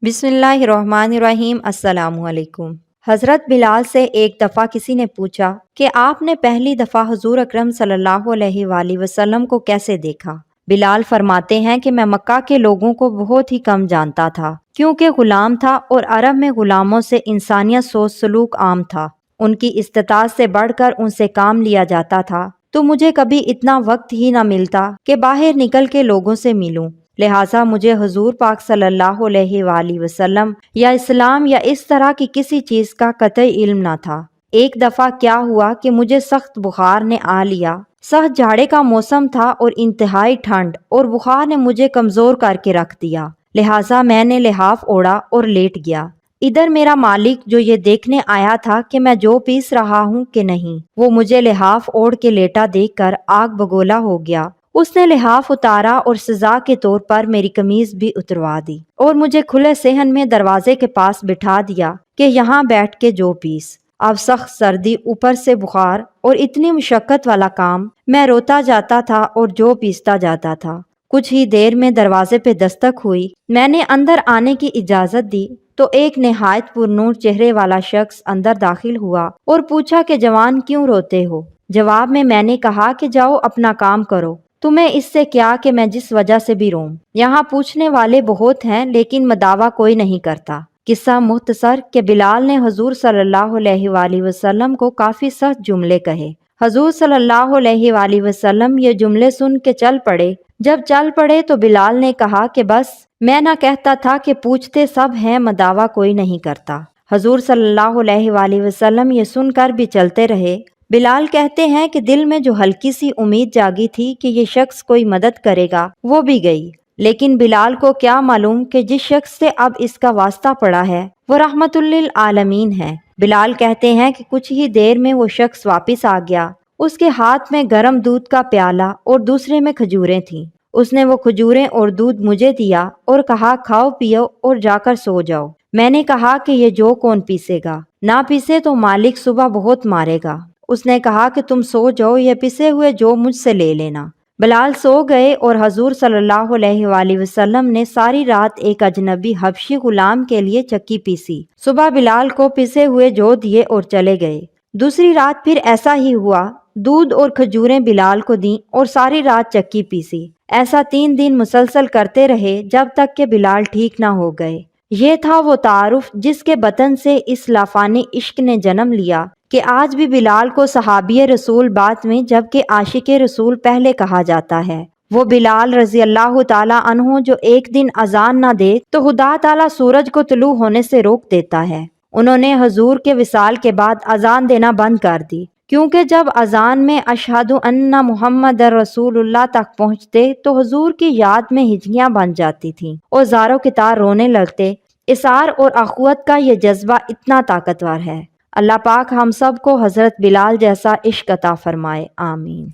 بسم اللہ الرحمن الرحیم۔ السلام علیکم۔ حضرت بلال سے ایک دفعہ کسی نے پوچھا کہ آپ نے پہلی دفعہ حضور اکرم صلی اللہ علیہ وآلہ وسلم کو کیسے دیکھا؟ بلال فرماتے ہیں کہ میں مکہ کے لوگوں کو بہت ہی کم جانتا تھا، کیونکہ غلام تھا اور عرب میں غلاموں سے انسانیت سوچ سلوک عام تھا۔ ان کی استطاعت سے بڑھ کر ان سے کام لیا جاتا تھا، تو مجھے کبھی اتنا وقت ہی نہ ملتا کہ باہر نکل کے لوگوں سے ملوں، لہٰذا مجھے حضور پاک صلی اللہ علیہ وآلہ وسلم یا اسلام یا اس طرح کی کسی چیز کا قطعی علم نہ تھا۔ ایک دفعہ کیا ہوا کہ مجھے سخت بخار نے آ لیا۔ سخت جھاڑے کا موسم تھا اور انتہائی ٹھنڈ، اور بخار نے مجھے کمزور کر کے رکھ دیا، لہٰذا میں نے لحاف اوڑھا اور لیٹ گیا۔ ادھر میرا مالک جو یہ دیکھنے آیا تھا کہ میں جو پیس رہا ہوں کہ نہیں، وہ مجھے لحاف اوڑھ کے لیٹا دیکھ کر آگ بگولا ہو گیا۔ اس نے لحاف اتارا اور سزا کے طور پر میری قمیض بھی اتروا دی، اور مجھے کھلے صحن میں دروازے کے پاس بٹھا دیا کہ یہاں بیٹھ کے جو پیس۔ اب سخت سردی، اوپر سے بخار اور اتنی مشقت والا کام، میں روتا جاتا تھا اور جو پیستا جاتا تھا۔ کچھ ہی دیر میں دروازے پہ دستک ہوئی۔ میں نے اندر آنے کی اجازت دی تو ایک نہایت پرنور چہرے والا شخص اندر داخل ہوا اور پوچھا کہ جوان کیوں روتے ہو؟ جواب میں نے کہا کہ جاؤ اپنا کام کرو، تمہیں اس سے کیا کہ میں جس وجہ سے بھی روؤں۔ یہاں پوچھنے والے بہت ہیں لیکن مداوع کوئی نہیں کرتا۔ قصہ مختصر کہ بلال نے حضور صلی اللہ علیہ وآلہ وسلم کو کافی سخت جملے کہے۔ حضور صلی اللہ علیہ وآلہ وسلم یہ جملے سن کے چل پڑے۔ جب چل پڑے تو بلال نے کہا کہ بس، میں نہ کہتا تھا کہ پوچھتے سب ہیں مداوع کوئی نہیں کرتا۔ حضور صلی اللہ علیہ وآلہ وسلم یہ سن کر بھی چلتے رہے۔ بلال کہتے ہیں کہ دل میں جو ہلکی سی امید جاگی تھی کہ یہ شخص کوئی مدد کرے گا، وہ بھی گئی، لیکن بلال کو کیا معلوم کہ جس شخص سے اب اس کا واسطہ پڑا ہے وہ رحمت للعالمین ہے۔ بلال کہتے ہیں کہ کچھ ہی دیر میں وہ شخص واپس آ گیا۔ اس کے ہاتھ میں گرم دودھ کا پیالہ اور دوسرے میں کھجوریں تھیں۔ اس نے وہ کھجوریں اور دودھ مجھے دیا اور کہا کھاؤ پیو اور جا کر سو جاؤ۔ میں نے کہا کہ یہ جو کون پیسے گا؟ نہ پیسے تو مالک صبح بہت مارے گا۔ اس نے کہا کہ تم سو جاؤ، یہ پسے ہوئے جو مجھ سے لے لینا۔ بلال سو گئے اور حضور صلی اللہ علیہ وآلہ وسلم نے ساری رات ایک اجنبی حبشی غلام کے لیے چکی پیسی۔ صبح بلال کو پسے ہوئے جو دیے اور چلے گئے۔ دوسری رات پھر ایسا ہی ہوا، دودھ اور کھجوریں بلال کو دیں اور ساری رات چکی پیسی۔ ایسا 3 دن مسلسل کرتے رہے جب تک کہ بلال ٹھیک نہ ہو گئے۔ یہ تھا وہ تعارف جس کے بطن سے اس لافانی عشق نے جنم لیا کہ آج بھی بلال کو صحابی رسول بعد میں جبکہ عاشق رسول پہلے کہا جاتا ہے۔ وہ بلال رضی اللہ تعالیٰ عنہ جو ایک دن اذان نہ دے تو خدا تعالیٰ سورج کو طلوع ہونے سے روک دیتا ہے۔ انہوں نے حضور کے وصال کے بعد اذان دینا بند کر دی، کیونکہ جب اذان میں اشہد ان محمد رسول اللہ تک پہنچتے تو حضور کی یاد میں ہجیاں بن جاتی تھیں اور زاروں کی طرح رونے لگتے۔ اثار اور اخوت کا یہ جذبہ اتنا طاقتور ہے۔ اللہ پاک ہم سب کو حضرت بلال جیسا عشق عطا فرمائے، آمین۔